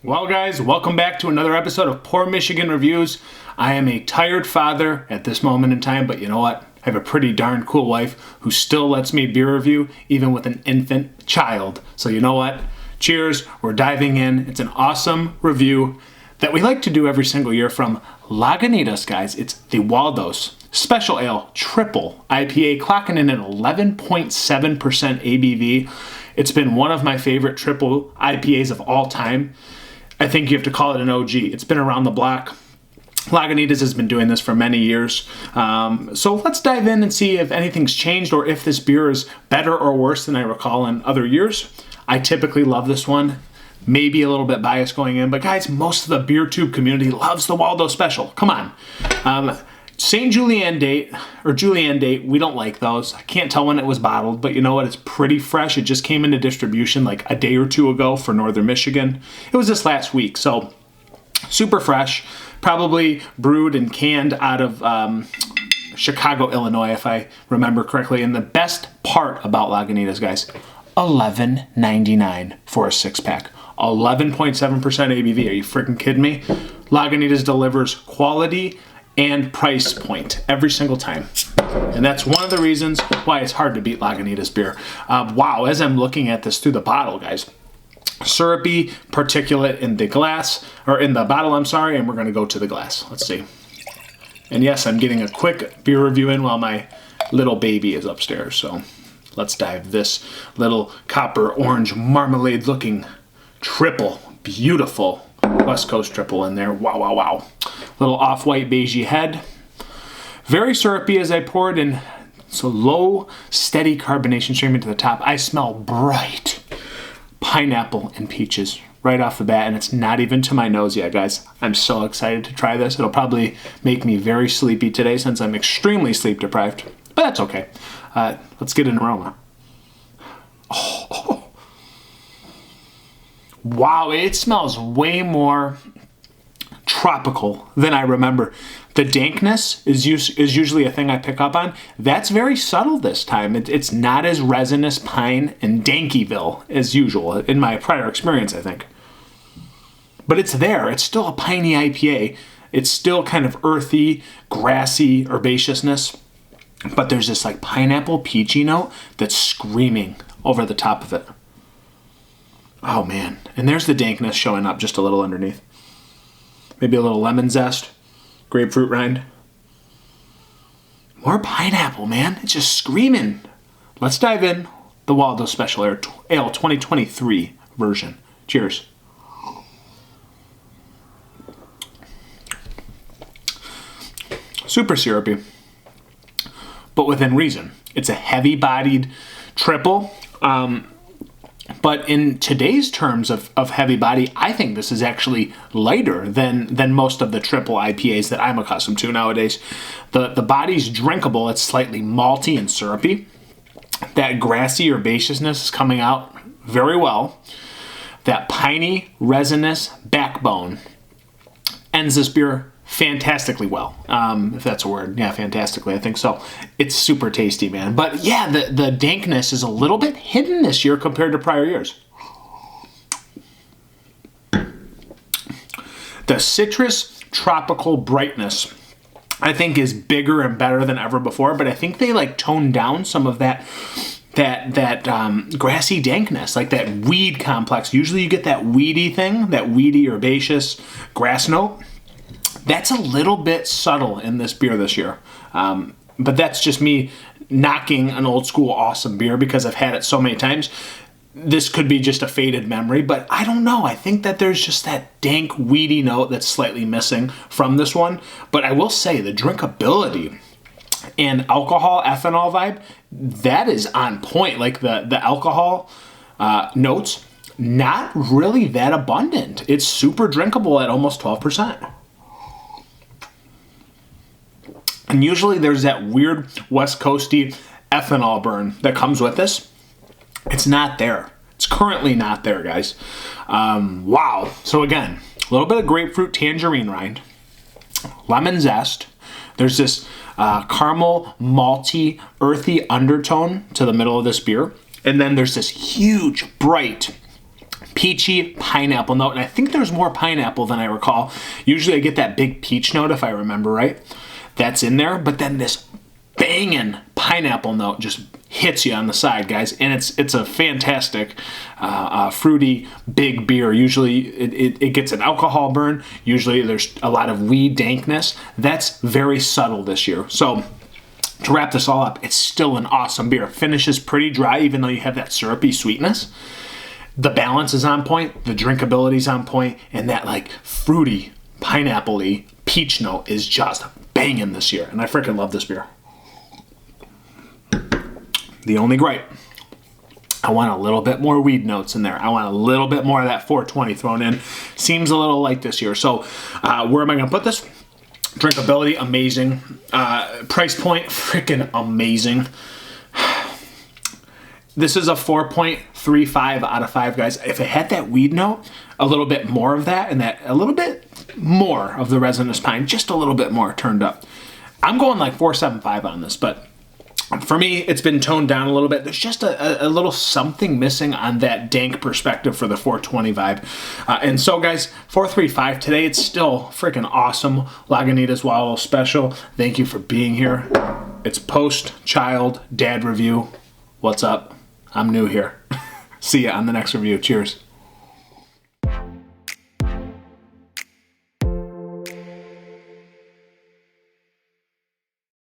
Well, guys, welcome back to another episode of Poor Michigan Reviews. I am a tired father at this moment in time, but you know what? I have a pretty darn cool wife who still lets me beer review, even with an infant child. So you know what? Cheers, we're diving in. It's an awesome review that we like to do every single year from Lagunitas, guys. It's the Waldo's Special Ale Triple IPA, clocking in at 11.7% ABV. It's been one of my favorite triple IPAs of all time. I think you have to call it an OG. It's been around the block. Lagunitas has been doing this for many years. So let's dive in and see if anything's changed or if this beer is better or worse than I recall in other years. I typically love this one. Maybe a little bit biased going in, but guys, most of the beer tube community loves the Waldo Special. Come on. St. Julian date, we don't like those. I can't tell when it was bottled, but you know what? It's pretty fresh. It just came into distribution like a day or two ago for Northern Michigan. It was this last week, so super fresh. Probably brewed and canned out of Chicago, Illinois, if I remember correctly. And the best part about Lagunitas, guys, $11.99 for a six-pack. 11.7% ABV. Are you freaking kidding me? Lagunitas delivers quality and price point every single time. And that's one of the reasons why it's hard to beat Lagunitas beer. Wow, as I'm looking at this through the bottle, guys, syrupy particulate in the glass, or in the bottle, I'm sorry, and we're gonna go to the glass. Let's see. And yes, I'm getting a quick beer review in while my little baby is upstairs. So let's dive this little copper orange marmalade looking triple, beautiful West Coast triple in there. Wow, wow, wow. Little off-white beigey head. Very syrupy as I pour it in. So low, steady carbonation streaming to the top. I smell bright pineapple and peaches right off the bat, and it's not even to my nose yet, guys. I'm so excited to try this. It'll probably make me very sleepy today since I'm extremely sleep deprived, but that's okay. Let's get an aroma. Oh. Wow, it smells way more tropical than I remember. The dankness is usually a thing I pick up on. That's very subtle this time. It's not as resinous pine and Dankyville as usual in my prior experience, I think. But it's there. It's still a piney IPA. It's still kind of earthy, grassy herbaceousness. But there's this like pineapple peachy note that's screaming over the top of it. Oh man, and there's the dankness showing up just a little underneath. Maybe a little lemon zest, grapefruit rind. More pineapple, man. It's just screaming. Let's dive in. The Waldo Special Ale 2023 version. Cheers. Super syrupy, but within reason. It's a heavy-bodied triple. But in today's terms of heavy body, I think this is actually lighter than most of the triple IPAs that I'm accustomed to nowadays. The body's drinkable. It's slightly malty and syrupy. That grassy herbaceousness is coming out very well. That piney, resinous backbone ends this beer fantastically well, if that's a word. Yeah, fantastically, I think so. It's super tasty, man. But yeah, the dankness is a little bit hidden this year compared to prior years. The citrus tropical brightness, I think, is bigger and better than ever before, but I think they like toned down some of that grassy dankness, like that weed complex. Usually you get that weedy thing, that weedy herbaceous grass note. That's a little bit subtle in this beer this year. But that's just me knocking an old school awesome beer because I've had it so many times. This could be just a faded memory, but I don't know. I think that there's just that dank, weedy note that's slightly missing from this one. But I will say the drinkability and alcohol, ethanol vibe, that is on point. Like the alcohol notes, not really that abundant. It's super drinkable at almost 12%. And usually there's that weird West Coasty ethanol burn that comes with this. It's not there. It's currently not there, guys. Wow. So again, a little bit of grapefruit tangerine rind, lemon zest. There's this caramel, malty, earthy undertone to the middle of this beer. And then there's this huge, bright peachy pineapple note. And I think there's more pineapple than I recall. Usually I get that big peach note, if I remember right. That's in there. But then this banging pineapple note just hits you on the side, guys. And it's a fantastic fruity big beer. Usually it gets an alcohol burn. Usually there's a lot of weed dankness. That's very subtle this year. So to wrap this all up, it's still an awesome beer. It finishes pretty dry, even though you have that syrupy sweetness. The balance is on point, the drinkability is on point, and that like fruity, pineapple-y peach note is just banging this year. And I freaking love this beer. The only gripe, I want a little bit more weed notes in there. I want a little bit more of that 420 thrown in. Seems a little light this year. So where am I going to put this? Drinkability, amazing. Price point, freaking amazing. This is a 4.35 out of 5, guys. If it had that weed note, a little bit more of that, and that a little bit more of the resinous pine, just a little bit more turned up. I'm going like 4.75 on this, but for me, it's been toned down a little bit. There's just a little something missing on that dank perspective for the 420 vibe. And so, guys, 435 today, it's still freaking awesome. Lagunitas Waldo special. Thank you for being here. It's post-child dad review. What's up? I'm new here. See ya on the next review. Cheers.